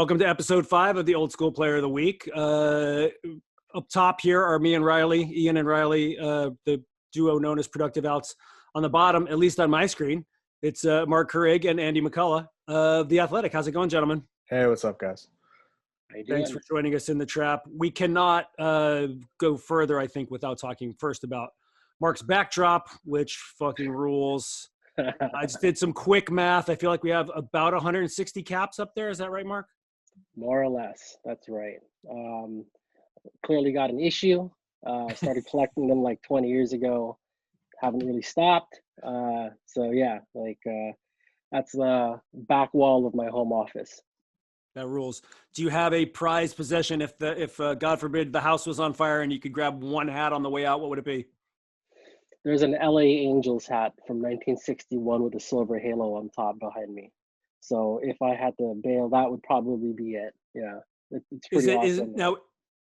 Welcome to episode 5 of the Old School Player of the Week. Up top here are me and Riley, Ian and Riley, the duo known as Productive Outs. On the bottom, at least on my screen, it's Marc Carig and Andy McCullough of The Athletic. How's it going, gentlemen? Hey, what's up, guys? How you doing? Thanks for joining us in the trap. We cannot go further, I think, without talking first about Marc's backdrop, which fucking rules. I just did some quick math. I feel like we have about 160 caps up there. Is that right, Marc? More or less. That's right. Clearly got an issue. Started collecting them like 20 years ago. Haven't really stopped. So yeah, that's the back wall of my home office. That rules. Do you have a prized possession if God forbid the house was on fire and you could grab one hat on the way out? What would it be? There's an LA Angels hat from 1961 with a silver halo on top behind me. So if I had to bail, that would probably be it. Yeah, it's pretty awesome.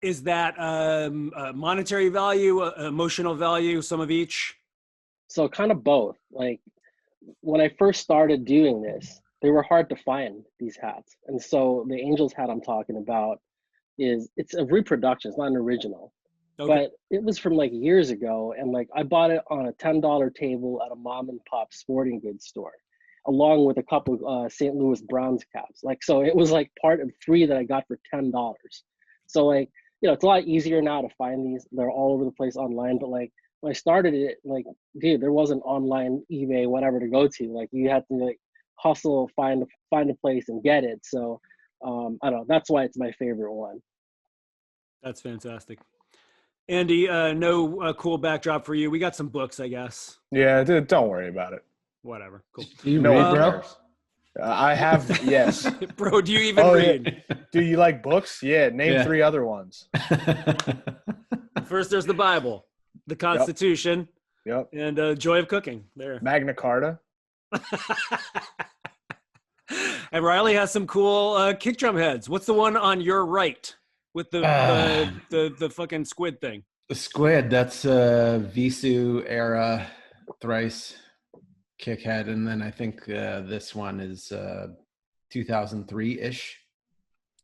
Is that monetary value, emotional value, some of each? So kind of both. Like when I first started doing this, they were hard to find, these hats. And so the Angels hat I'm talking about it's a reproduction. It's not an original. Okay. But it was from like years ago. And like I bought it on a $10 table at a mom and pop sporting goods store, along with a couple St. Louis Browns caps. Like, so it was like part of 3 that I got for $10. So like, you know, it's a lot easier now to find these. They're all over the place online. But like when I started it, like, dude, there wasn't online, eBay, whatever to go to. Like you had to like hustle, find a place and get it. So I don't know. That's why it's my favorite one. That's fantastic. Andy, no cool backdrop for you. We got some books, I guess. Yeah, dude, don't worry about it. Whatever. Cool. Do you read, bro? I have, yes. Bro, do you even read? Yeah. Do you like books? Yeah, name 3 other ones. First, there's the Bible, the Constitution, yep. And Joy of Cooking. There. Magna Carta. And Riley has some cool kick drum heads. What's the one on your right with the fucking squid thing? The squid, that's Visu era thrice kick head. And then I think this one is 2003-ish.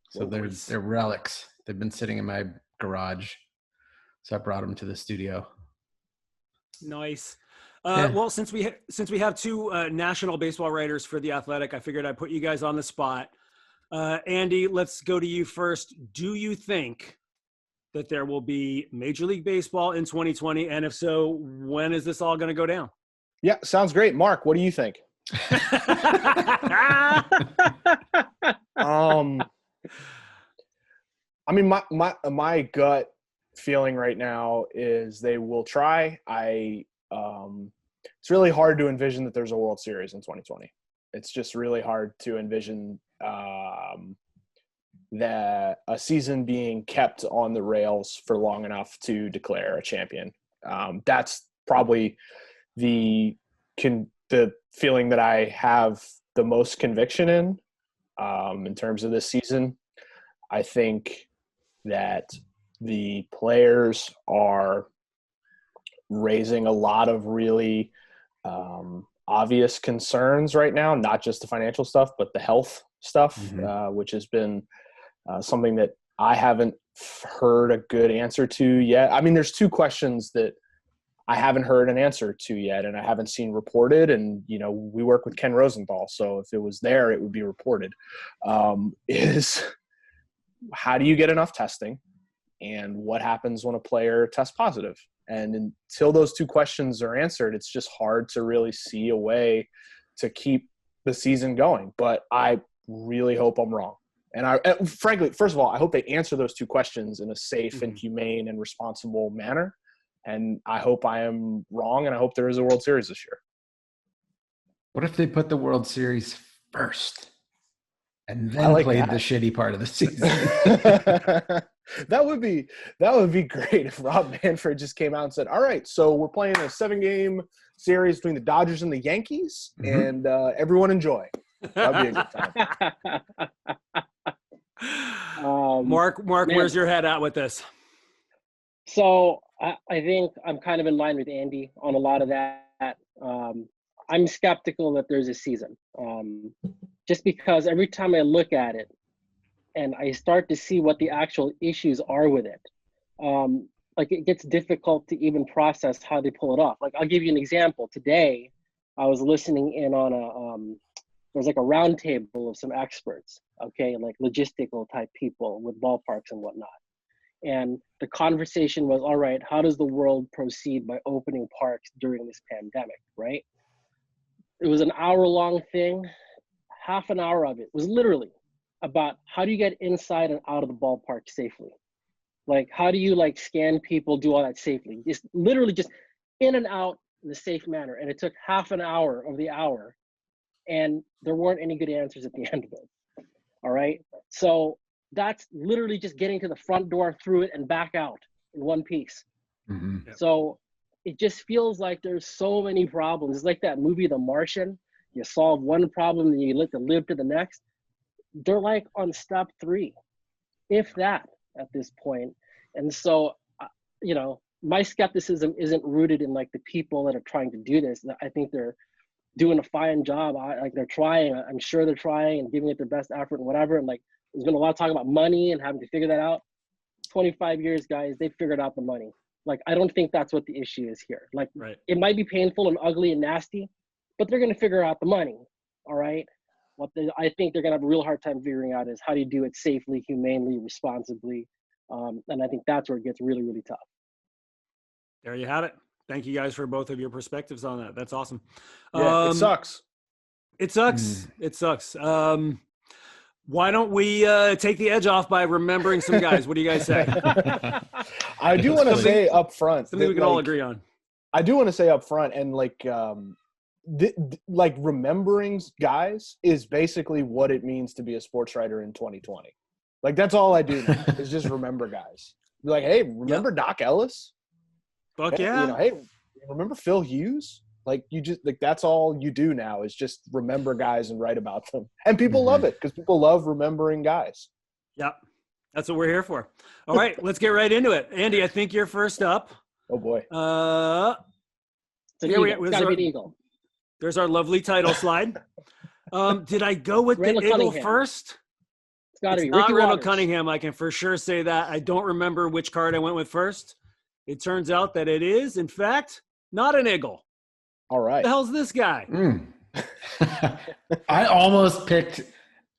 So they're relics. They've been sitting in my garage. So I brought them to the studio. Nice. Well, since we have 2 national baseball writers for The Athletic, I figured I'd put you guys on the spot. Andy, let's go to you first. Do you think that there will be Major League Baseball in 2020? And if so, when is this all going to go down? Yeah, sounds great. Marc, what do you think? I mean, my gut feeling right now is they will try. It's really hard to envision that there's a World Series in 2020. It's just really hard to envision that a season being kept on the rails for long enough to declare a champion. That's probably the feeling that I have the most conviction in terms of this season. I think that the players are raising a lot of really obvious concerns right now, not just the financial stuff, but the health stuff, which has been something that I haven't heard a good answer to yet. I mean, there's 2 questions that I haven't heard an answer to yet, and I haven't seen reported. And, you know, we work with Ken Rosenthal, so if it was there, it would be reported. Is how do you get enough testing, and what happens when a player tests positive? And until those 2 questions are answered, it's just hard to really see a way to keep the season going. But I really hope I'm wrong. And frankly, first of all, I hope they answer those 2 questions in a safe and humane and responsible manner. And I hope I am wrong, and I hope there is a World Series this year. What if they put the World Series first and then played the shitty part of the season? That would be great if Rob Manfred just came out and said, all right, so we're playing a 7-game series between the Dodgers and the Yankees, and everyone enjoy. That'd be a good time. Marc, where's your head at with this? So I think I'm kind of in line with Andy on a lot of that. I'm skeptical that there's a season, just because every time I look at it, and I start to see what the actual issues are with it. Like it gets difficult to even process how they pull it off. Like I'll give you an example. Today, I was listening in on there's like a round table of some experts, okay, like logistical type people with ballparks and whatnot. And the conversation was, all right, how does the world proceed by opening parks during this pandemic, right? It was an hour-long thing. Half an hour of it was literally about how do you get inside and out of the ballpark safely? Like, how do you like scan people, do all that safely? Just literally just in and out in a safe manner. And it took half an hour of the hour, and there weren't any good answers at the end of it. All right. So that's literally just getting to the front door, through it, and back out in one piece. Mm-hmm. Yep. So it just feels like there's so many problems. It's like that movie, The Martian. You solve one problem, and you live to the next. They're like on step 3, if that, at this point. And so, you know, my skepticism isn't rooted in like the people that are trying to do this. I think they're doing a fine job. Like they're trying. I'm sure they're trying and giving it their best effort and whatever. And like, there's been a lot of talk about money and having to figure that out. 25 years, guys, they figured out the money. Like, I don't think that's what the issue is here. Like, Right. It might be painful and ugly and nasty, but they're going to figure out the money. All right. I think they're going to have a real hard time figuring out is how do you do it safely, humanely, responsibly. And I think that's where it gets really, really tough. There you have it. Thank you guys for both of your perspectives on that. That's awesome. Yeah, it sucks. It sucks. It sucks. Why don't we take the edge off by remembering some guys? What do you guys say? I do want to say up front something we can all agree on. I do want to say up front, and like like remembering guys is basically what it means to be a sports writer in 2020. Like that's all I do now is just remember guys. Be like, hey, remember Doc Ellis? Fuck Hey, yeah. you know, hey, remember Phil Hughes? Like you just like that's all you do now is just remember guys and write about them. And people love it because people love remembering guys. Yep. That's what we're here for. All right, let's get right into it. Andy, I think you're first up. Oh boy. It's gotta be an eagle. There's our lovely title slide. Did I go with Randall the eagle Cunningham. first? It's gotta be Not Ricky Randall Waters. Cunningham. I can for sure say that. I don't remember which card I went with first. It turns out that it is, in fact, not an eagle. All right. What the hell's this guy? I almost picked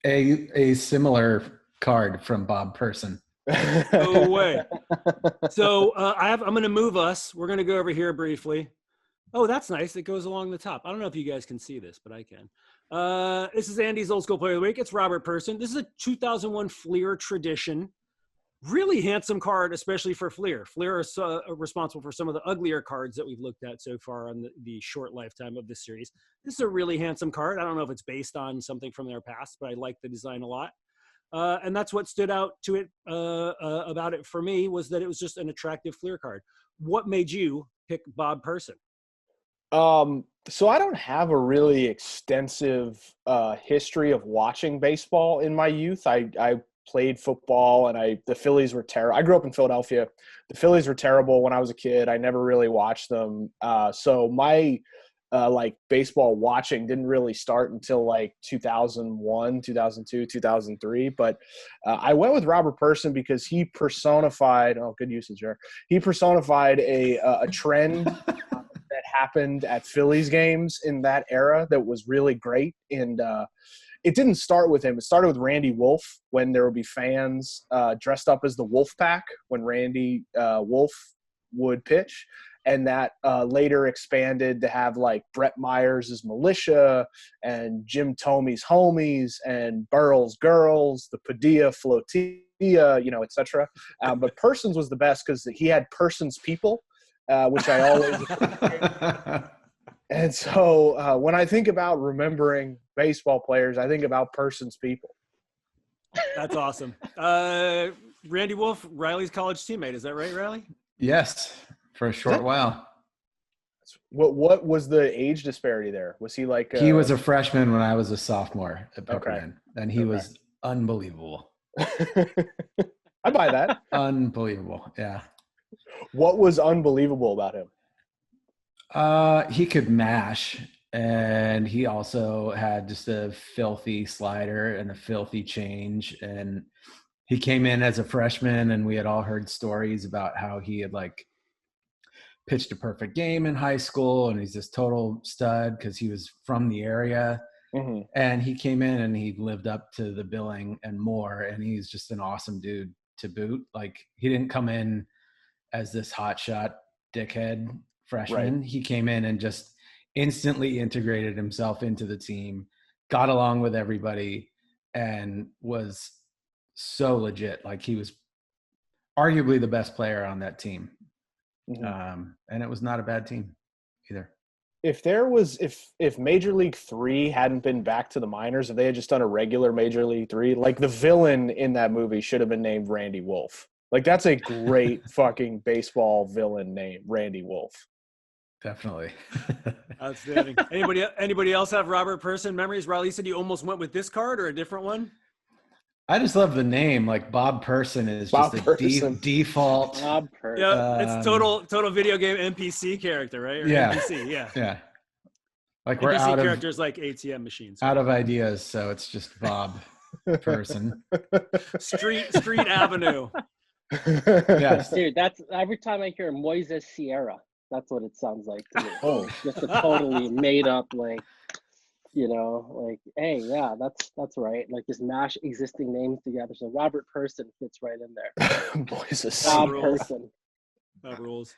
a similar card from Bob Person. No way. So I'm going to move us. We're going to go over here briefly. Oh, that's nice. It goes along the top. I don't know if you guys can see this, but I can. This is Andy's Old School Player of the Week. It's Robert Person. This is a 2001 Fleer Tradition. Really handsome card, especially for Fleer. Fleer is responsible for some of the uglier cards that we've looked at so far on the short lifetime of this series. This is a really handsome card. I don't know if it's based on something from their past, but I like the design a lot. And that's what stood out to it about it for me was that it was just an attractive Fleer card. What made you pick Bob Person? So I don't have a really extensive history of watching baseball in my youth. I played football and the Phillies were terrible. I grew up in Philadelphia. The Phillies were terrible when I was a kid. I never really watched them. So my like baseball watching didn't really start until like 2001, 2002, 2003. But I went with Robert Person because he personified, good usage there. He personified a trend that happened at Phillies games in that era that was really great. And it didn't start with him. It started with Randy Wolf when there would be fans dressed up as the Wolf Pack when Randy Wolf would pitch. And that later expanded to have like Brett Myers' Militia and Jim Tomey's Homies and Burrell's Girls, the Padilla Flotilla, et cetera. But Persons was the best because he had Persons People, which I always appreciate. And so when I think about remembering baseball players, I think about Persons People. That's awesome. Randy Wolf, Riley's college teammate. Is that right, Riley? Yes, for a short while. What was the age disparity there? Was he like he was a freshman when I was a sophomore at Pepperdine, and he was unbelievable. I buy that. Unbelievable, yeah. What was unbelievable about him? He could mash. And he also had just a filthy slider and a filthy change. And he came in as a freshman, and we had all heard stories about how he had like pitched a perfect game in high school, and he's this total stud because he was from the area. Mm-hmm. And he came in and he lived up to the billing and more. And he's just an awesome dude to boot. Like, he didn't come in as this hotshot dickhead freshman. Right. He came in and just instantly integrated himself into the team, got along with everybody, and was so legit. Like, he was arguably the best player on that team. Mm-hmm. And it was not a bad team either. If Major League 3 hadn't been back to the minors, if they had just done a regular Major League 3, like, the villain in that movie should have been named Randy Wolf. Like, that's a great fucking baseball villain name, Randy Wolf. Definitely. Outstanding. Anybody else have Robert Person memories? Riley, you said you almost went with this card or a different one? I just love the name. Like, Bob Person is just a default. Bob Person. Yeah, it's total video game NPC character, right? Or yeah. NPC, yeah. Yeah. Like, NPC we're out characters like ATM machines. Out of ideas, so it's just Bob Person. Street Avenue. Yes. Dude, that's every time I hear Moises Sierra, that's what it sounds like to me. Oh, just a totally made up, like, you know, like, hey, yeah, that's right. Like, just mash existing names together. So Robert Person fits right in there. Moises Bob Sierra. Person. That rules.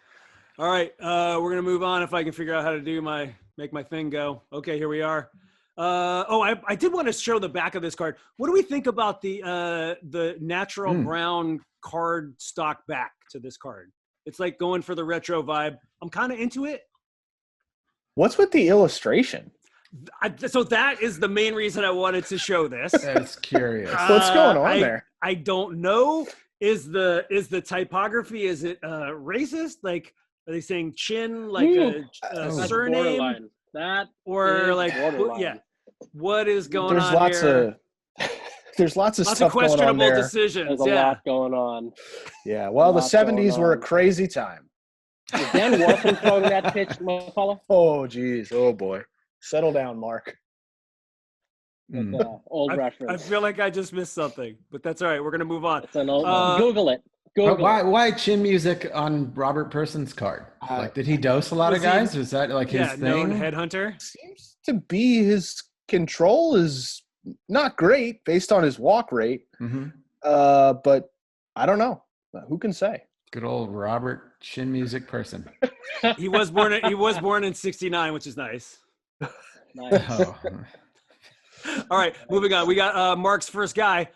All right, we're gonna move on if I can figure out how to make my thing go. Okay, here we are. I did want to show the back of this card. What do we think about the natural brown card stock back to this card? It's like going for the retro vibe. I'm kind of into it. What's with the illustration? So that is the main reason I wanted to show this. That's curious. What's going on there? I don't know. Is the typography, is it racist? Like, are they saying chin like a surname? That or like borderline. Yeah. What is going on here? There's lots of Lots stuff of questionable going on there. decisions. There's a lot going on. Yeah, well, the 70s were a crazy time. Is Dan Warfin throwing that pitch, McCullough? Oh, geez. Oh, boy. Settle down, Mark. Old reference. I feel like I just missed something, but that's all right. We're going to move on. It's an old, Google it. Why chin music on Robert Person's card? Like, did he dose a lot of guys? Was that like his thing? Known headhunter? Seems to be his control is not great based on his walk rate. Mm-hmm. But I don't know. Who can say? Good old Robert Chin Music Person. He was born in '69, which is nice. Nice. Oh. All right, moving on. We got Marc's first guy.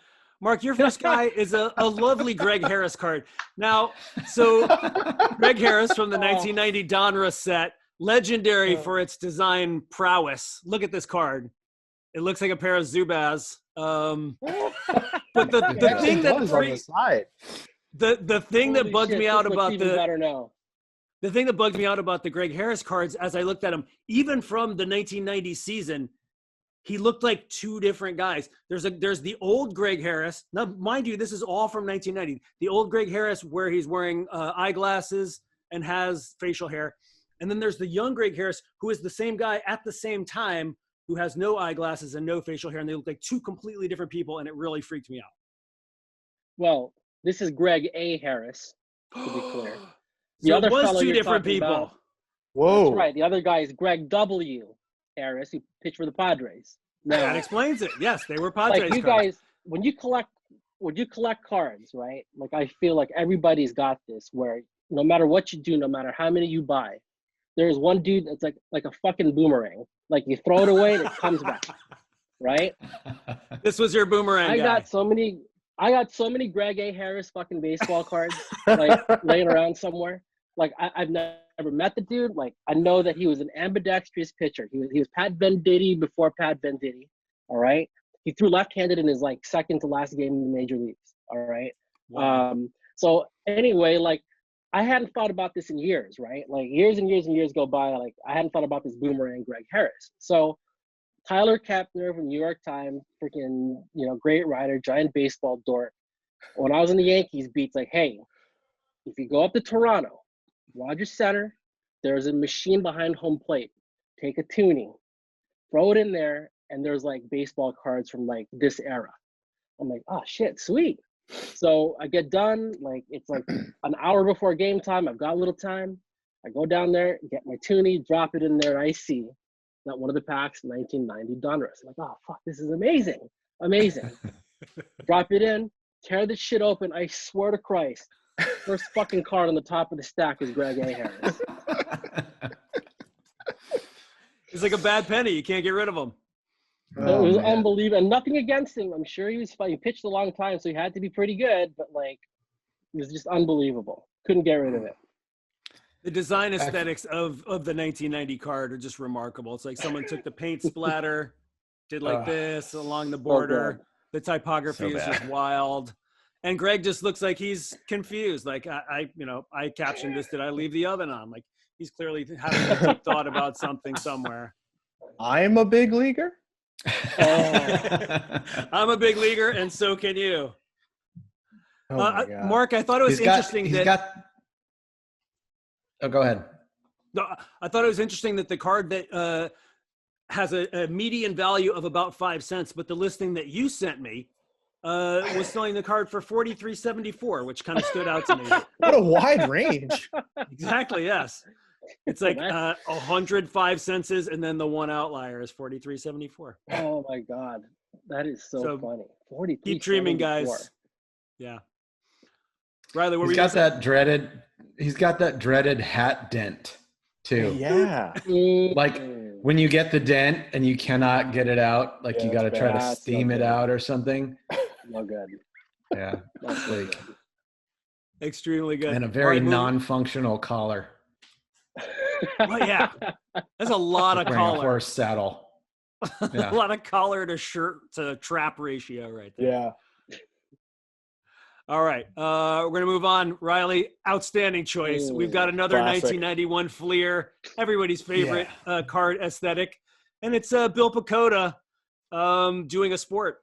Marc, your first guy is a lovely Greg Harris card. Now, so Greg Harris from the 1990 Donruss set, legendary for its design prowess. Look at this card. It looks like a pair of Zubaz. But the thing that the thing that bugged me out about the thing that bugged me out about the Greg Harris cards as I looked at them, even from the 1990 season, he looked like two different guys. There's the old Greg Harris. Now, mind you, this is all from 1990. The old Greg Harris where he's wearing eyeglasses and has facial hair. And then there's the young Greg Harris who is the same guy at the same time who has no eyeglasses and no facial hair. And they look like two completely different people. And it really freaked me out. Well, this is Greg A. Harris, to be clear. So it was two different people. Whoa. That's right. The other guy is Greg W. Harris, who pitched for the Padres. Now, that explains it. Yes, they were Padres. Like you cards. guys, when you collect cards, right? Like, I feel like everybody's got this where no matter what you do, no matter how many you buy, there's one dude that's like a fucking boomerang. Like, you throw it away and it comes back, right? This was your boomerang. I got so many Greg A. Harris fucking baseball cards like laying around somewhere. Like, I've never met the dude. Like, I know that he was an ambidextrous pitcher. He was Pat Venditti before Pat Venditti. All right. He threw left-handed in his like second to last game in the major leagues. All right. Wow. So anyway, like, I hadn't thought about this in years, right? Like, years and years and years go by. Like, I hadn't thought about this boomerang Greg Harris. So Tyler Kepner from New York Times, freaking, great writer, giant baseball dork. When I was in the Yankees beats, like, hey, if you go up to Toronto, Rogers Center, there's a machine behind home plate. Take a tuning. throw it in there, and there's like baseball cards from like this era. I'm like, oh shit, sweet. So I get done, like it's like an hour before game time. I've got a little time. I go down there, get my toonie, drop it in there, and I see that one of the packs, 1990 Donruss. I'm like, oh fuck, this is amazing. Amazing. Drop it in, tear this shit open. I swear to Christ, first fucking card on the top of the stack is Greg A. Harris. He's like a bad penny. You can't get rid of him. It was unbelievable. And nothing against him. I'm sure he was fine. He pitched a long time, so he had to be pretty good, but like it was just unbelievable. Couldn't get rid of it. The design aesthetics of the 1990 card are just remarkable. It's like someone took the paint splatter, did like this along the border. The typography is just wild. And Greg just looks like he's confused. Like I captioned this, did I leave the oven on? Like he's clearly having a deep thought about something somewhere. I'm a big leaguer. I'm a big leaguer, and so can you. Mark, I thought it was interesting Oh, go ahead. No, I thought it was interesting that the card that has a median value of about 5 cents, but the listing that you sent me was selling the card for $43.74, which kind of stood out to me. What a wide range. Exactly, yes. It's like 105 cents, and then the one outlier is $43.74. Oh my God, that is so funny. 43. Keep dreaming, guys. Yeah. Riley, what were you? He's got that dreaded hat dent too. Yeah. Like when you get the dent and you cannot get it out, like you got to try to steam it out or something. No good. Yeah. Like, extremely good. And a very non-functional collar. Oh, yeah. That's a lot of collar. A horse saddle. Yeah. A lot of collar to shirt to trap ratio right there. Yeah. All right. We're going to move on. Riley, outstanding choice. We've got another classic 1991 Fleer, everybody's favorite card aesthetic. And it's Bill Pacoda doing a sport,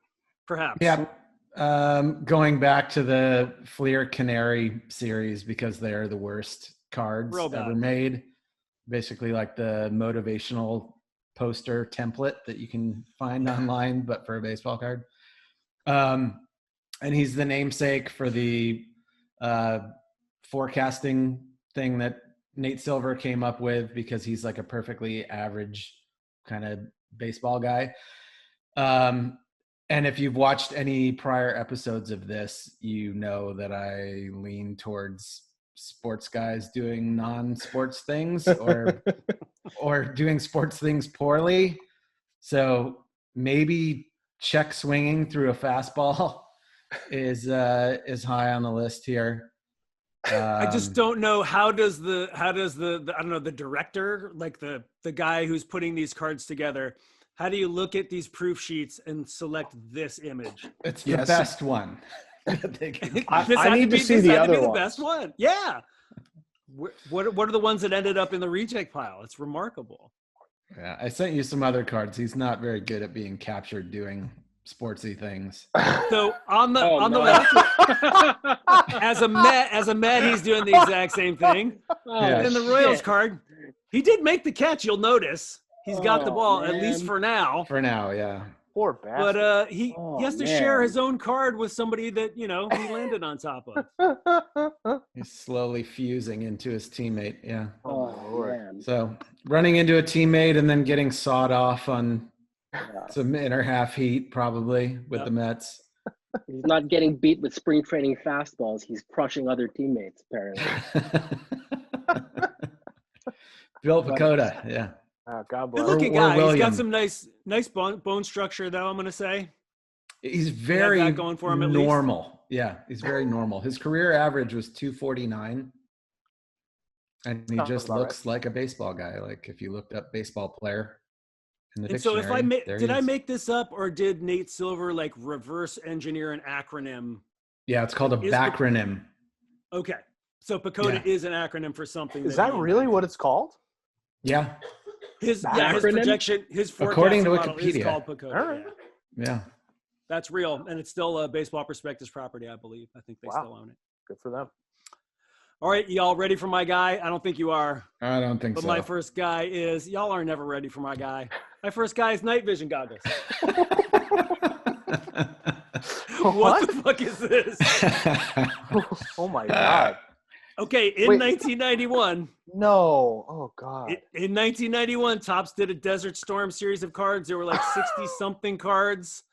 perhaps. Yeah. Going back to the Fleer Canary series because they're the worst cards ever made. Basically like the motivational poster template that you can find online, but for a baseball card. And he's the namesake for the forecasting thing that Nate Silver came up with because he's like a perfectly average kind of baseball guy. And if you've watched any prior episodes of this, you know that I lean towards sports guys doing non-sports things or doing sports things poorly. So maybe check swinging through a fastball is high on the list here. I just don't know how does the I don't know, the director, like the guy who's putting these cards together, how do you look at these proof sheets and select this image? It's the best one. I need to see the other one. The best one. Yeah. What are the ones that ended up in the reject pile? It's remarkable. Yeah, I sent you some other cards. He's not very good at being captured doing sportsy things. So on the left, as a Met, he's doing the exact same thing. And then the Royals card, he did make the catch. You'll notice he's got the ball at least for now. For now, yeah. Poor bastard. But he has to share his own card with somebody that he landed on top of. He's slowly fusing into his teammate. Yeah. Oh man. So running into a teammate and then getting sawed off on some inner half heat probably with the Mets. He's not getting beat with spring training fastballs. He's crushing other teammates, apparently. Bill Pacoda, yeah. Oh, God bless. Good looking guy. He's got some nice bone structure, though, I'm going to say. He's very going for him at normal. least. Yeah, he's very normal. His career average was 249. And he just looks like a baseball guy. Like if you looked up baseball player in the dictionary. So if I make this up, or did Nate Silver like reverse engineer an acronym? Yeah, it's called a backronym. Okay. So Pacoda is an acronym for something. Is that really what it's called? Yeah. His projection, his according to model Wikipedia, is called Pacoda. All right. Yeah. That's real, and it's still a Baseball Prospectus property, I believe. I think they still own it. Good for them. All right, y'all ready for my guy? I don't think you are. I don't think so. But my first guy is, y'all are never ready for my guy. My first guy is night vision goggles. What? The fuck is this? Oh my God. Okay, in 1991. No. Oh God. In 1991, Topps did a Desert Storm series of cards. There were like 60-something cards.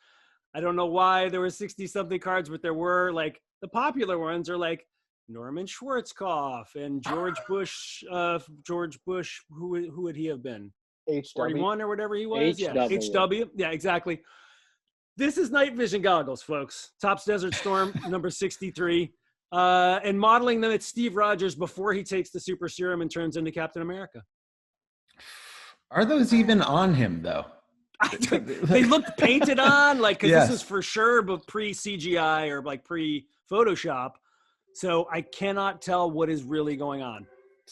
I don't know why there were 60-something cards, but there were like the popular ones are like Norman Schwarzkopf and George Bush. Who would he have been? HW. 41 or whatever he was. HW. Yeah, HW. Yeah, exactly. This is night vision goggles, folks. Topps Desert Storm, number 63. And modeling them, it's Steve Rogers before he takes the super serum and turns into Captain America. Are those even on him, though? They looked painted on, like, because Yes. this is for sure, but pre-CGI or like pre-Photoshop. So I cannot tell what is really going on.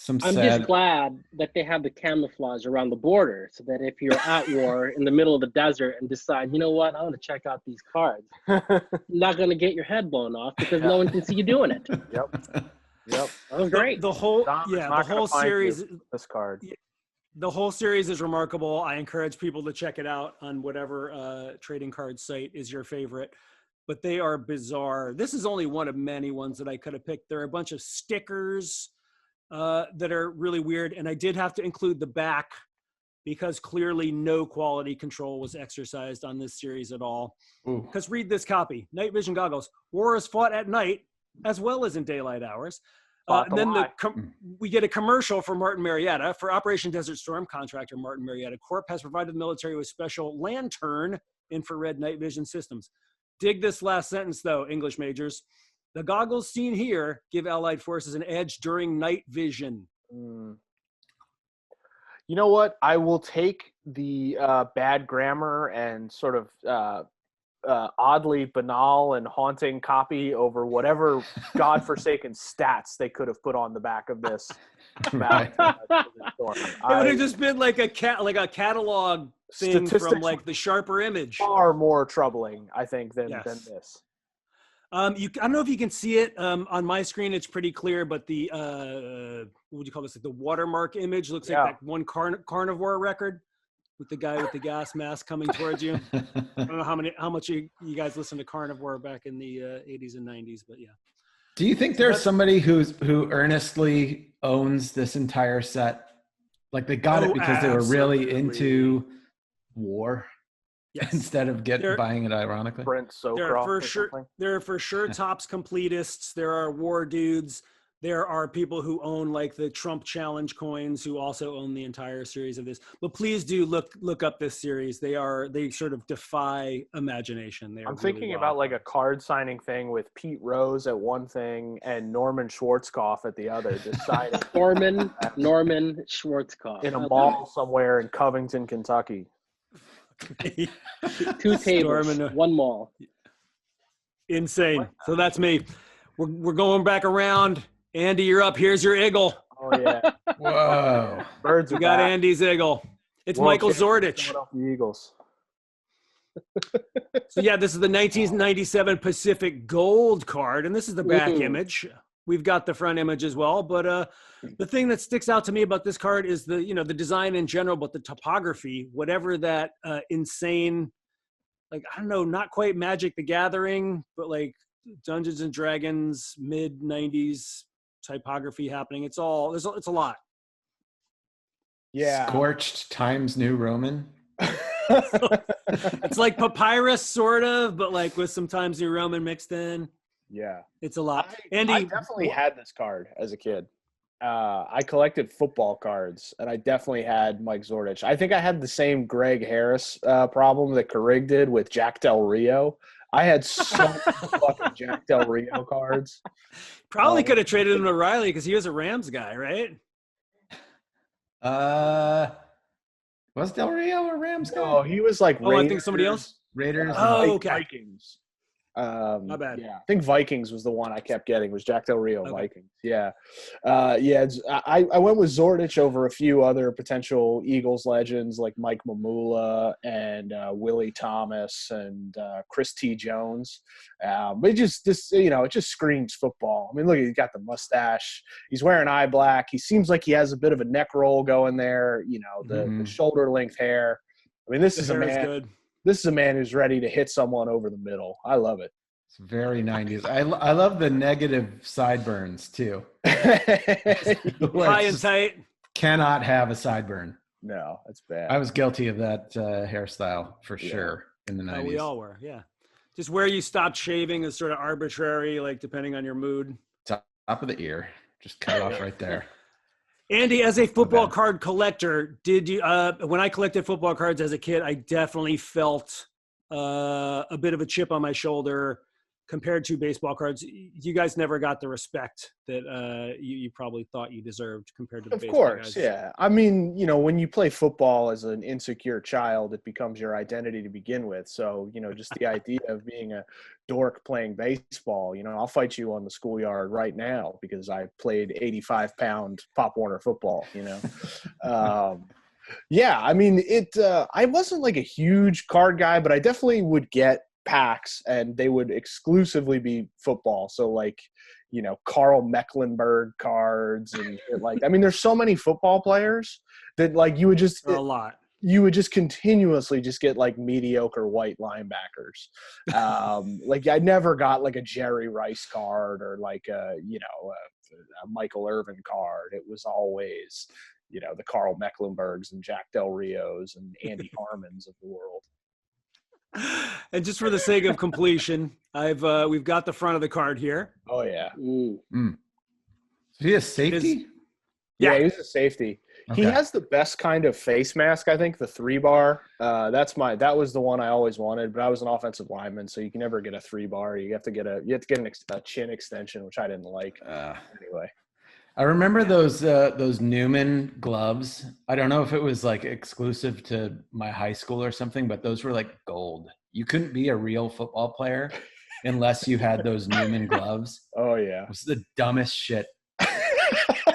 I'm just glad that they have the camouflage around the border so that if you're at war in the middle of the desert and decide, you know what, I want to check out these cards, you're not going to get your head blown off because no one can see you doing it. Yep. That was great. The whole Dom is not the whole gonna find series. you this card. The whole series is remarkable. I encourage people to check it out on whatever trading card site is your favorite. But they are bizarre. This is only one of many ones that I could have picked. There are a bunch of stickers that are really weird. And I did have to include the back because clearly no quality control was exercised on this series at all. Because read this copy. Night vision goggles. War is fought at night as well as in daylight hours. And then we get a commercial for Martin Marietta. For Operation Desert Storm, contractor Martin Marietta Corp. has provided the military with special lantern infrared night vision systems. Dig this last sentence, though, English majors. The goggles seen here give Allied forces an edge during night vision. You know what? I will take the bad grammar and sort of oddly banal and haunting copy over whatever godforsaken stats they could have put on the back of this. Right. It would have just been like a catalog thing from like the Sharper Image. Far more troubling, I think, than this. I don't know if you can see it on my screen. It's pretty clear, but the what would you call this? Like the watermark image looks like that one carnivore record with the guy with the gas mask coming towards you. I don't know how much you guys listened to Carnivore back in the 80s and 90s, but yeah. Do you think there's somebody who earnestly owns this entire set? Like they got it because they were really into war. Yes. Instead of buying it ironically. There are for sure Topps completists. There are war dudes. There are people who own like the Trump Challenge coins who also own the entire series of this. But please do look up this series. They sort of defy imagination. I'm thinking about like a card signing thing with Pete Rose at one thing and Norman Schwarzkopf at the other. Just signing Norman Schwarzkopf in a mall somewhere in Covington, Kentucky. 2 tables, 1 mall. Insane. So that's me. We're going back around. Andy, you're up. Here's your eagle. Oh yeah. Whoa. Birds. We got back. Andy's eagle. It's World Michael Zordich. The Eagles. So yeah, this is the 1997 Pacific Gold card, and this is the back image. We've got the front image as well, but the thing that sticks out to me about this card is the design in general, but the topography, whatever that insane, like, I don't know, not quite Magic the Gathering, but like Dungeons and Dragons mid-90s typography happening. It's a lot. Yeah. Scorched Times New Roman. It's like papyrus sort of, but like with some Times New Roman mixed in. Yeah, it's a lot. Andy, I definitely had this card as a kid. I collected football cards, and I definitely had Mike Zordich. I think I had the same Greg Harris problem that Carig did with Jack Del Rio. I had so many fucking Jack Del Rio cards. Probably could have traded him to Riley because he was a Rams guy, right? Was Del Rio a Rams guy? Oh, he was like Raiders, I think somebody else. Raiders. Okay. Vikings. My bad. Yeah, I think Vikings was the one I kept getting. Was Jack Del Rio Vikings? Yeah, I went with Zordich over a few other potential Eagles legends like Mike Mamula and Willie Thomas and Chris T. Jones. But it just screams football. I mean, look, he's got the mustache. He's wearing eye black. He seems like he has a bit of a neck roll going there. The shoulder length hair. I mean, this The is a hair is man. good. This is a man who's ready to hit someone over the middle. I love it. It's very 90s. I love the negative sideburns too. High and tight. Cannot have a sideburn. No, it's bad. I was guilty of that hairstyle for sure in the 90s. We all were, yeah. Just where you stopped shaving is sort of arbitrary, like depending on your mood. Top of the ear. Just cut it off right there. Andy, as a football card collector, did you? When I collected football cards as a kid, I definitely felt a bit of a chip on my shoulder compared to baseball cards. You guys never got the respect that you probably thought you deserved compared to the baseball guys. Of course, yeah. I mean, when you play football as an insecure child, it becomes your identity to begin with. So, just the idea of being a dork playing baseball, I'll fight you on the schoolyard right now because I played 85-pound Pop Warner football, Yeah, I mean, I wasn't like a huge card guy, but I definitely would get packs and they would exclusively be football. So like, Carl Mecklenburg cards and I mean, there's so many football players that like you would just a lot. You would just continuously just get like mediocre white linebackers. Like I never got like a Jerry Rice card or like a Michael Irvin card. It was always, the Carl Mecklenburgs and Jack Del Rios and Andy Harmons of the world. And just for the sake of completion, we've got the front of the card here. Oh yeah. Is he a safety? Yeah, he was a safety. Okay. He has the best kind of face mask, I think, the 3-bar. That was the one I always wanted, but I was an offensive lineman, so you can never get a 3-bar. You have to get a chin extension, which I didn't like. Anyway. I remember those Newman gloves. I don't know if it was like exclusive to my high school or something, but those were like gold. You couldn't be a real football player unless you had those Newman gloves. Oh yeah. It was the dumbest shit.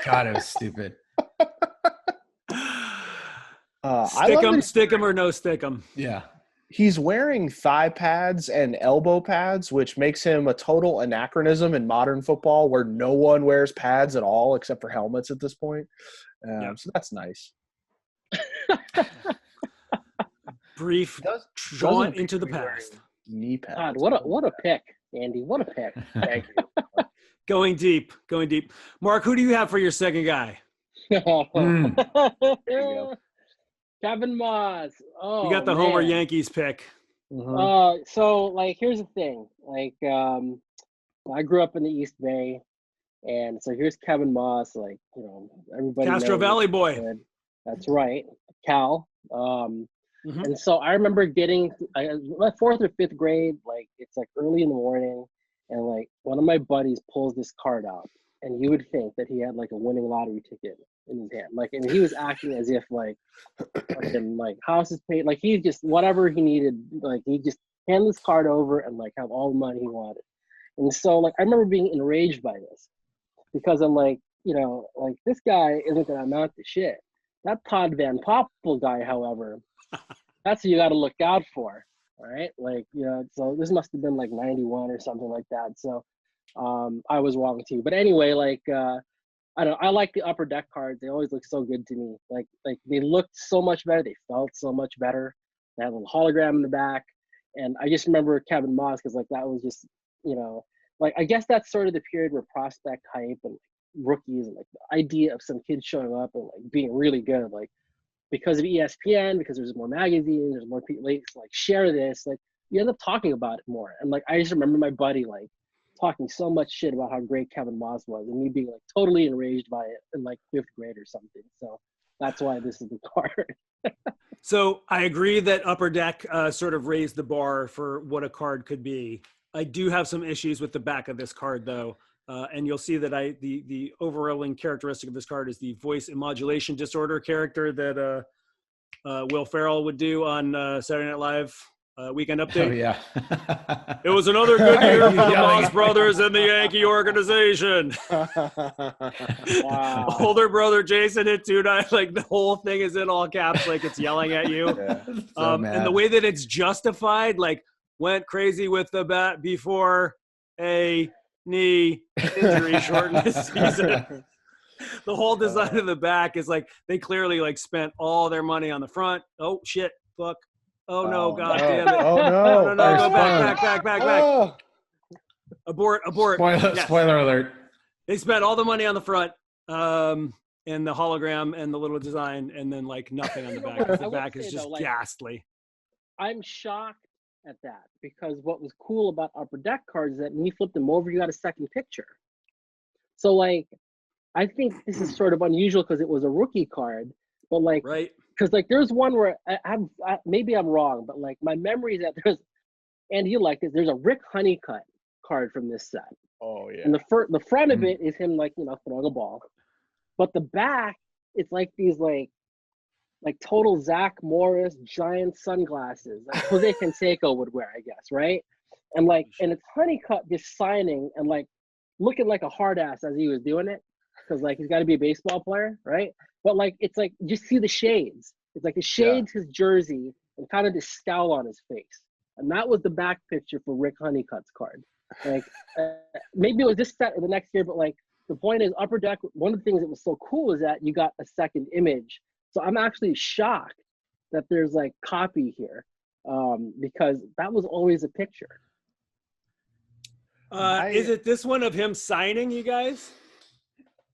God, it was stupid. Stick 'em or no stick 'em. Yeah. He's wearing thigh pads and elbow pads, which makes him a total anachronism in modern football where no one wears pads at all except for helmets at this point. So that's nice. Brief jaunt into the past. Knee pads. God, what a pick, Andy. What a pick. Thank you. Going deep. Mark, who do you have for your second guy? There you go. Kevin Moss. Oh, you got the Homer Yankees pick. Mm-hmm. So like, here's the thing. Like, I grew up in the East Bay, and so here's Kevin Moss. Like, everybody. Castro Valley boy. That's right, Cal. And so I remember getting my 4th or 5th grade. Like, it's like early in the morning, and like one of my buddies pulls this card out, and you would think that he had like a winning lottery ticket in his hand. Like, and he was acting as if like house is paid. Like, he just, whatever he needed, like he just hand this card over and like have all the money he wanted. And so like, I remember being enraged by this because I'm like, like this guy isn't going to amount to shit. That Todd Van Poppel guy, however, that's what you got to look out for. All right. Like, so this must have been like 91 or something like that. So I was wrong too. But anyway, like, I don't know. I like the Upper Deck cards. They always look so good to me. Like they looked so much better. They felt so much better. They had a little hologram in the back. And I just remember Kevin Moss because like that was just, like I guess that's sort of the period where prospect hype and like, rookies and like the idea of some kids showing up and like being really good, like because of ESPN, because there's more magazines, there's more people like share this, like you end up talking about it more. And like I just remember my buddy like talking so much shit about how great Kevin Moss was and me being like totally enraged by it in like 5th grade or something. So that's why this is the card. So I agree that Upper Deck sort of raised the bar for what a card could be. I do have some issues with the back of this card though. And you'll see that the overall characteristic of this card is the voice immodulation disorder character that Will Ferrell would do on Saturday Night Live Weekend Update. Oh, yeah. It was another good year for the Moss brothers and the Yankee organization. Wow. Older brother Jason hit 2-9. Like the whole thing is in all caps, like it's yelling at you. Yeah. And the way that it's justified, like went crazy with the bat before a knee injury shortened his season. The whole design of the back is like they clearly like spent all their money on the front. Oh shit, fuck. Oh no, god damn it. Oh No, no. go back. Oh. Abort. Spoiler alert. They spent all the money on the front, and the hologram and the little design, and then like nothing on the back. 'Cause the back is just ghastly. I'm shocked at that because what was cool about Upper Deck cards is that when you flip them over, you got a second picture. So like, I think this is sort of unusual because it was a rookie card, but like, right? Because like there's one where maybe I'm wrong, but like my memory is that there's, and you like this, there's a Rick Honeycutt card from this set. Oh yeah. And the front of it is him like, you know, throwing a ball, but the back it's like these like total Zach Morris giant sunglasses like Jose Canseco would wear, I guess, right? And like, and it's Honeycutt just signing and like looking like a hard ass as he was doing it, because like he's got to be a baseball player, right? But like it's like just see the shades. It's like the shades, his jersey, and kind of this scowl on his face. And that was the back picture for Rick Honeycutt's card. Like maybe it was this set or the next year, but like the point is Upper Deck, one of the things that was so cool is that you got a second image. So I'm actually shocked that there's like copy here, because that was always a picture. Is it this one of him signing, you guys?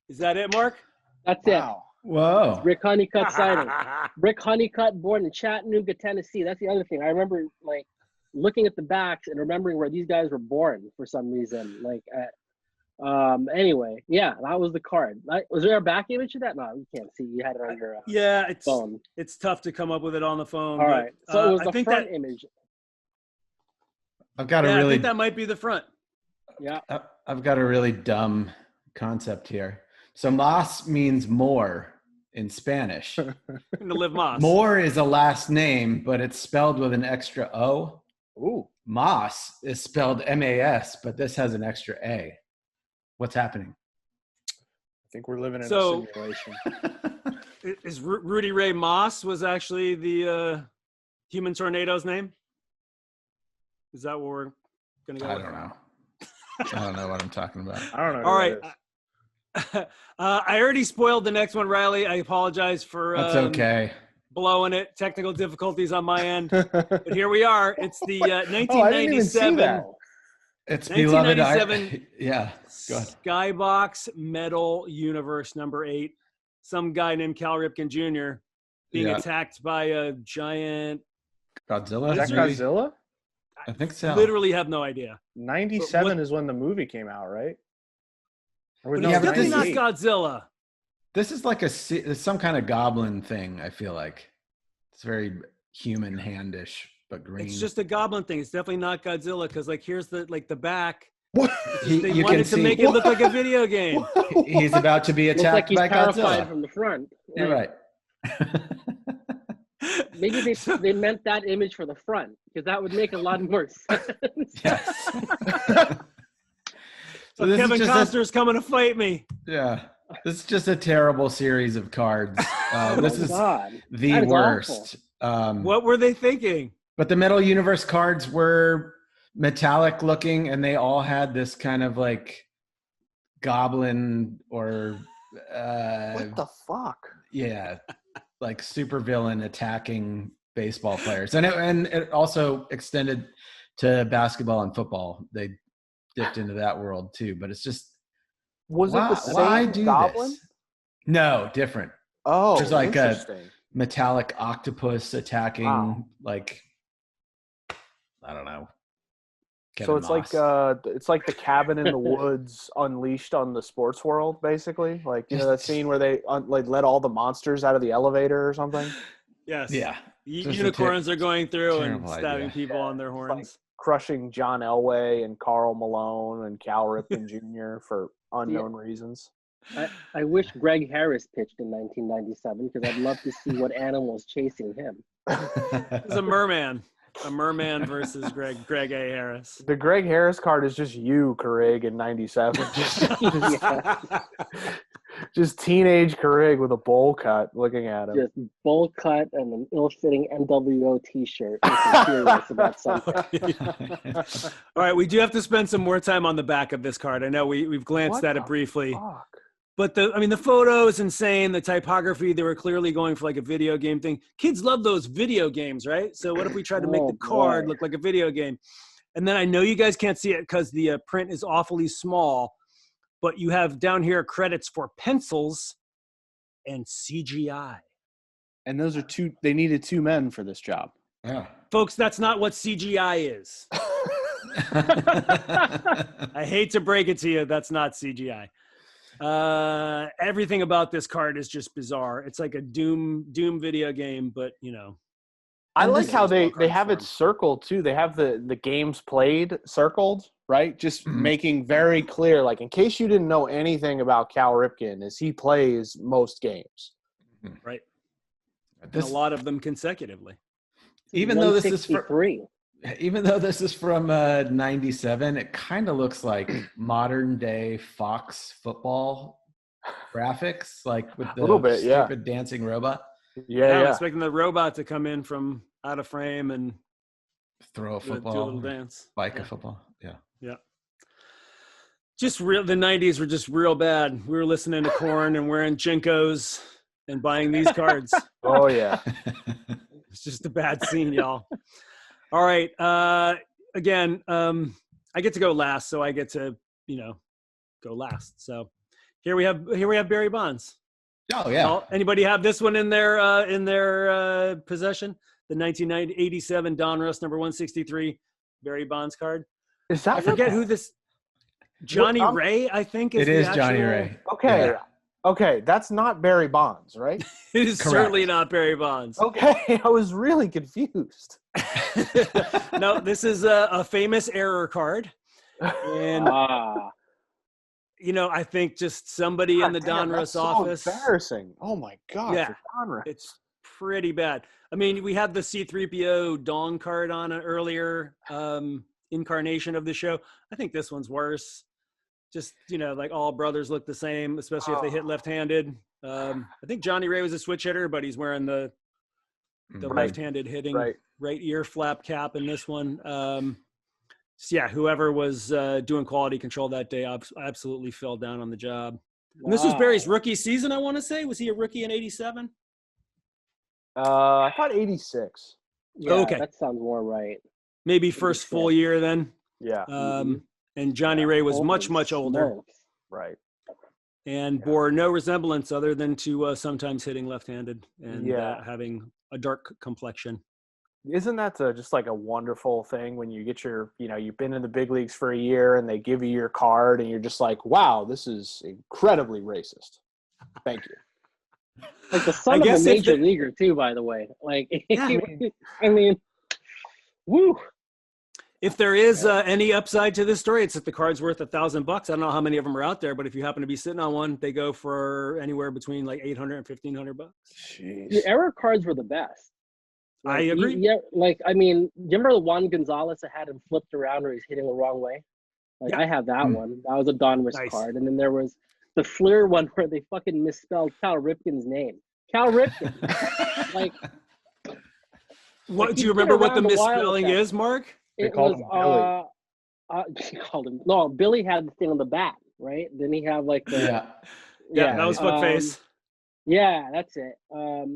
Is that it, Mark? That's Wow. it. Whoa. Rick Honeycutt signing. Rick Honeycutt, born in Chattanooga, Tennessee. That's the other thing. I remember like looking at the backs and remembering where these guys were born for some reason. Like, anyway, yeah, that was the card. Was there a back image of that? No, you can't see. You had it on your phone. It's tough to come up with it on the phone. All but, right. So it was I the front image. I've got I think that might be the front. Yeah. I've got a really dumb concept here. So Mas means more in Spanish. To live Mas. More is a last name, but it's spelled with an extra O. Ooh. Mas is spelled M-A-S, but this has an extra A. What's happening? I think we're living in a simulation. Is Rudy Ray Moss was actually the Human Tornado's name? Is that what we're going to go I with? don't know. I don't know what I'm talking about. I don't know. All right. I already spoiled the next one, Riley. I apologize for That's okay. blowing it. Technical difficulties on my end. But here we are. It's the 1997. Oh, I didn't even see that. It's 1997 yeah. Go ahead. Skybox Metal Universe number 8. Some guy named Cal Ripken Jr. being attacked by a giant Godzilla. Is that Godzilla? I think so. Literally have no idea. 97 is when the movie came out, right? But it's definitely not Godzilla. This is like some kind of goblin thing, I feel like. It's very human handish, but green. It's just a goblin thing. It's definitely not Godzilla because like here's the back. What? They wanted to make it look like a video game. He's about to be attacked by Godzilla. From the front. You're right. Maybe they meant that image for the front because that would make a lot more sense. Yes. So Kevin Costner's coming to fight me. Yeah. This is just a terrible series of cards. This is the worst. What were they thinking? But the Metal Universe cards were metallic looking and they all had this kind of like goblin or what the fuck? Yeah. Like supervillain attacking baseball players. And it also extended to basketball and football. They dipped into that world too, but it's just it the same goblin? This? No, different. Oh, there's like a metallic octopus attacking like I don't know. Kevin Moss. It's like the cabin in the woods unleashed on the sports world, basically. Like that scene where they let all the monsters out of the elevator or something. Yes. Yeah. Unicorns are going through and stabbing people on their horns. Like crushing John Elway and Karl Malone and Cal Ripken Jr. for unknown reasons. I wish Greg Harris pitched in 1997 because I'd love to see what animal was chasing him. It's a merman. A merman versus Greg A. Harris. The Greg Harris card is just you, Carig, in 97. Just teenage Carig with a bowl cut looking at him. Just bowl cut and an ill-fitting NWO t-shirt. I'm curious about something. All right, we do have to spend some more time on the back of this card. I know we've glanced at it briefly. Fuck? But the photo is insane. The typography, they were clearly going for like a video game thing. Kids love those video games, right? So what if we tried to make the card look like a video game? And then I know you guys can't see it because the print is awfully small, but you have down here credits for pencils and CGI. And those are they needed 2 men for this job. Yeah. Folks, that's not what CGI is. I hate to break it to you, that's not CGI. Everything about this card is just bizarre. It's like a Doom video game, but I like how they have it circled too. They have the games played circled, right? Just making very clear, like in case you didn't know anything about Cal Ripken, is he plays most games. Right. And a lot of them consecutively. Even though this is from 97, it kind of looks like modern day Fox football graphics, like with the stupid dancing robot. Yeah, I'm expecting the robot to come in from out of frame and throw a football, do a little dance, like a football. Yeah. Just the 90s were just real bad. We were listening to Korn and wearing Jinkos and buying these cards. Oh yeah. It's just a bad scene, y'all. All right. Again, I get to go last, so I get to, go last. So here we have Barry Bonds. Oh yeah. Anybody have this one in their possession? The 1987 Donruss number 163 Barry Bonds card. Is that? I forget who this. Johnny Ray, I think. It is Johnny Ray. Okay. Yeah. Okay, that's not Barry Bonds, right? It is certainly not Barry Bonds. Okay, I was really confused. No, this is a famous error card. And, I think just somebody in the Donruss office. So embarrassing. Oh, my God. Yeah, it's pretty bad. I mean, we had the C-3PO Dong card on an earlier incarnation of the show. I think this one's worse. Just, like all brothers look the same, especially if they hit left-handed. I think Johnny Ray was a switch hitter, but he's wearing the left-handed hitting right ear flap cap in this one. So yeah, whoever was doing quality control that day absolutely fell down on the job. Wow. And this was Barry's rookie season, I want to say. Was he a rookie in 87? I thought 86. Yeah, okay. That sounds more right. Maybe first full year then. Yeah. And Johnny Ray was much older. Right. And bore no resemblance other than to sometimes hitting left-handed and having a dark complexion. Isn't that just like a wonderful thing when you get you've been in the big leagues for a year and they give you your card and you're just like, wow, this is incredibly racist. Thank you. Like the son of a major leaguer too, by the way. Like, I mean, woo. If there is any upside to this story, it's that the card's worth $1,000. I don't know how many of them are out there, but if you happen to be sitting on one, they go for anywhere between like $800 and $1,500. Jeez. The error cards were the best. Like, I agree. You remember the Juan Gonzalez that had him flipped around or he's hitting the wrong way? I have that one. That was a Donruss card. And then there was the Fleer one where they fucking misspelled Cal Ripken's name. Cal Ripken. What do you remember what the misspelling is, Mark? They called him Billy. No, Billy had the thing on the bat, right? Then he had like the that was fuckface. Yeah, that's it. I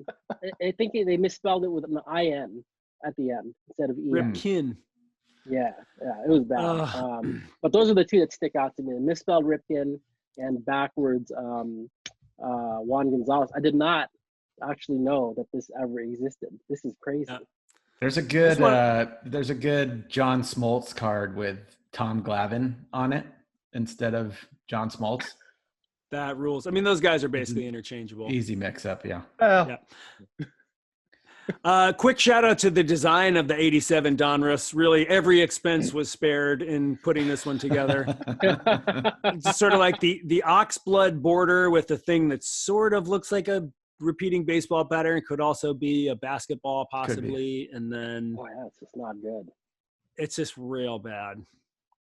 think they misspelled it with an IN at the end instead of EN. Ripken. Yeah, it was bad. But those are the two that stick out to me: the misspelled Ripken and backwards Juan Gonzalez. I did not actually know that this ever existed. This is crazy. Yeah. There's a good John Smoltz card with Tom Glavine on it instead of John Smoltz. That rules. I mean, those guys are basically interchangeable. Easy mix-up, yeah. Quick shout-out to the design of the 87 Donruss. Really, every expense was spared in putting this one together. It's sort of like the oxblood border with the thing that sort of looks like a repeating baseball pattern. Could also be a basketball, possibly. And then... Boy, that's just not good. It's just real bad.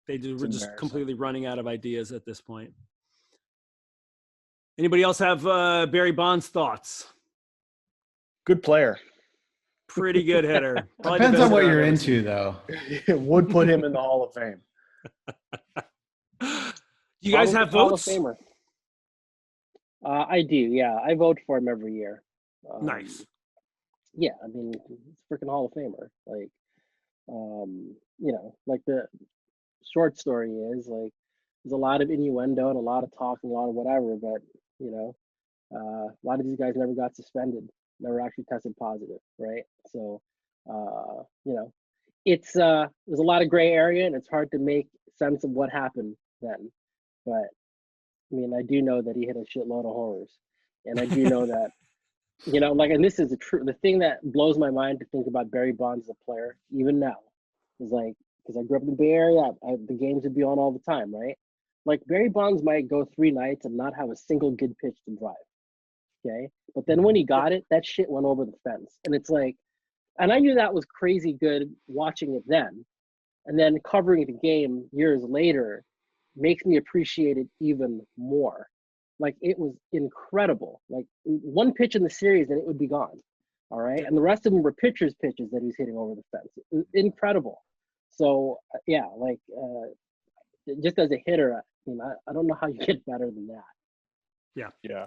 We're just completely running out of ideas at this point. Anybody else have Barry Bonds thoughts? Good player. Pretty good hitter. Depends on what you're into, though. It would put him in the Hall of Fame. You guys have votes? Hall of Famer. I do. Yeah, I vote for him every year. Nice. Yeah, I mean, he's a freaking Hall of Famer. Like, like the short story is like, there's a lot of innuendo and a lot of talk and a lot of whatever, but a lot of these guys never got suspended, never actually tested positive, right? So, it's there's a lot of gray area and it's hard to make sense of what happened then. But I mean, I do know that he hit a shitload of homers, and I do know that and this is the thing that blows my mind to think about Barry Bonds as a player, even now, is like, because I grew up in the Bay Area, the games would be on all the time, right? Like Barry Bonds might go 3 nights and not have a single good pitch to drive, okay? But then when he got it, that shit went over the fence, and it's like, and I knew that was crazy good watching it then, and then covering the game years later makes me appreciate it even more. Like, it was incredible. Like, one pitch in the series and it would be gone. All right. And the rest of them were pitchers' pitches that he's hitting over the fence. It was incredible. So, yeah, like, just as a hitter, I don't know how you get better than that. Yeah. Yeah.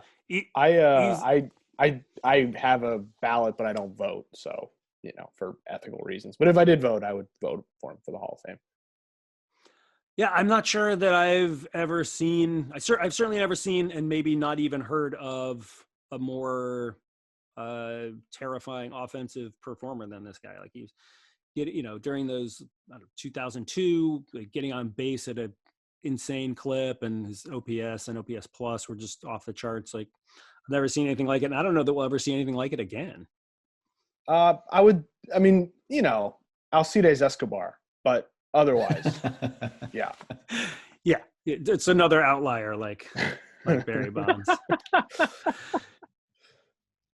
I have a ballot, but I don't vote. So, for ethical reasons. But if I did vote, I would vote for him for the Hall of Fame. Yeah, I'm not sure that I've ever seen. I've certainly never seen, and maybe not even heard of, a more terrifying offensive performer than this guy. Like, he's, during those 2002, like, getting on base at an insane clip, and his OPS and OPS plus were just off the charts. Like, I've never seen anything like it, and I don't know that we'll ever see anything like it again. Alcides Escobar, but otherwise, yeah. It's another outlier, like Barry Bonds.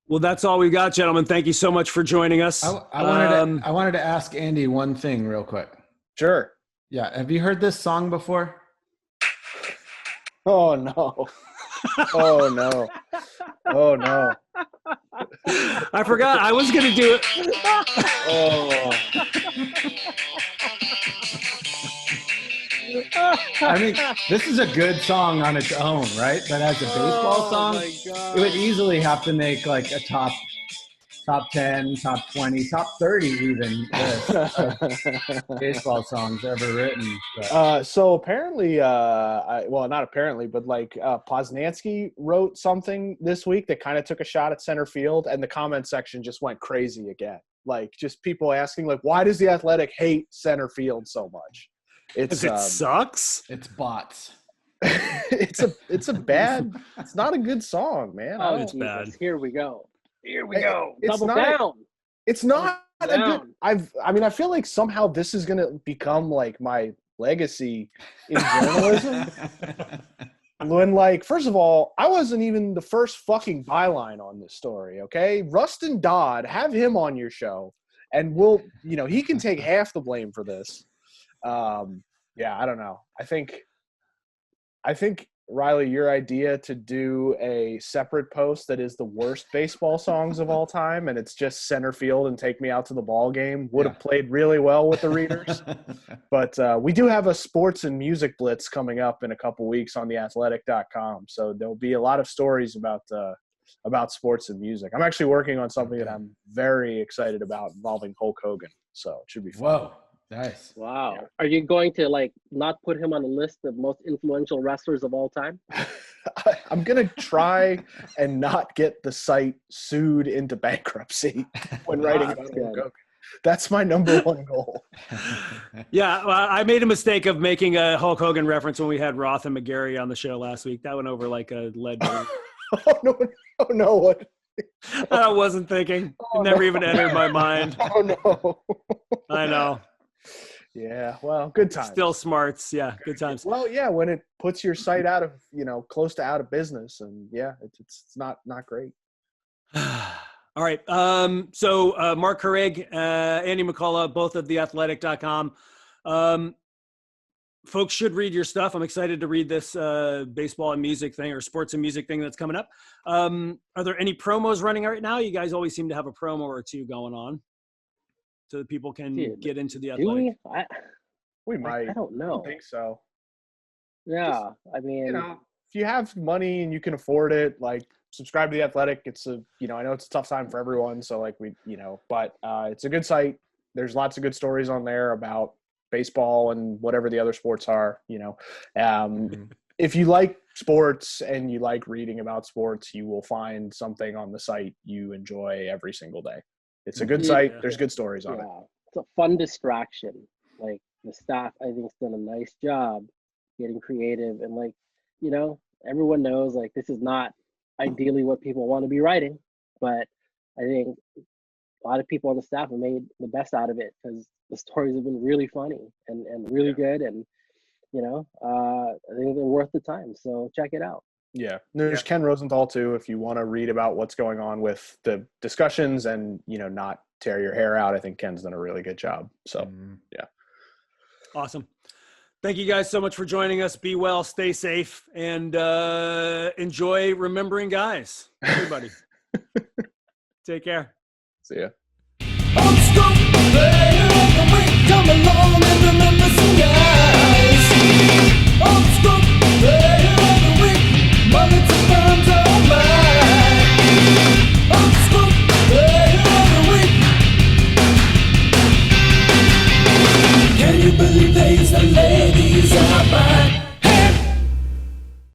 Well, that's all we got, gentlemen. Thank you so much for joining us. I wanted to ask Andy one thing real quick. Sure. Yeah. Have you heard this song before? Oh no. Oh no. Oh no. I forgot. I was going to do it. Oh. I mean, this is a good song on its own, right? But as a baseball song, it would easily have to make like a top 10, top 20, top 30 even list of baseball songs ever written. So apparently, not apparently, but like Poznanski wrote something this week that kind of took a shot at center field, and the comment section just went crazy again. Like, just people asking, like, why does the Athletic hate center field so much? It sucks. It's bots. It's not a good song, man. Oh, it's bad. Here we go. Double down. It's not a good. I feel like somehow this is gonna become like my legacy in journalism. When, like, first of all, I wasn't even the first fucking byline on this story. Okay, Rustin Dodd, have him on your show, and he can take half the blame for this. I don't know. I think Riley, your idea to do a separate post that is the worst baseball songs of all time, and it's just center field and Take Me Out to the Ball Game, would have played really well with the readers. But we do have a sports and music blitz coming up in a couple weeks on theathletic.com. So there'll be a lot of stories about sports and music. I'm actually working on something that I'm very excited about involving Hulk Hogan. So it should be fun. Whoa. Nice. Wow. Yeah. Are you going to, like, not put him on the list of most influential wrestlers of all time? I'm going to try and not get the site sued into bankruptcy when writing about Hulk Hogan. That's my number one goal. Yeah, well, I made a mistake of making a Hulk Hogan reference when we had Roth and McGarry on the show last week. That went over like a lead balloon. Oh, no. What? I wasn't thinking. It never even entered my mind. Oh, no. I know. Yeah, well, good times. Still smarts, yeah, good times. Well, yeah, when it puts your site out of, close to out of business, and it's not great. All right. So Marc Carig, Andy McCullough, both of theathletic.com. Folks should read your stuff. I'm excited to read this baseball and music thing, or sports and music thing that's coming up. Are there any promos running right now? You guys always seem to have a promo or two going on, so that people can get into the Athletic. Do we? We might. I don't know. I think so. Yeah, I mean, a you have money and you can afford it, like subscribe to The Athletic. It's I know it's a tough time for everyone. So like but it's a good site. There's lots of good stories on there about baseball and whatever the other sports are, If you like sports and you like reading about sports, you will find something on the site you enjoy every single day. It's a good site. There's good stories on it. It's a fun distraction. Like the staff, I think, has done a nice job getting creative, and like, everyone knows like this is not ideally what people want to be writing, but I think a lot of people on the staff have made the best out of it because the stories have been really funny and really good, and I think they're worth the time. So check it out. Yeah. There's Ken Rosenthal too, if you want to read about what's going on with the discussions and, not tear your hair out. I think Ken's done a really good job. So, yeah. Awesome. Thank you guys so much for joining us. Be well, stay safe, and enjoy remembering guys. Everybody. Take care. See ya.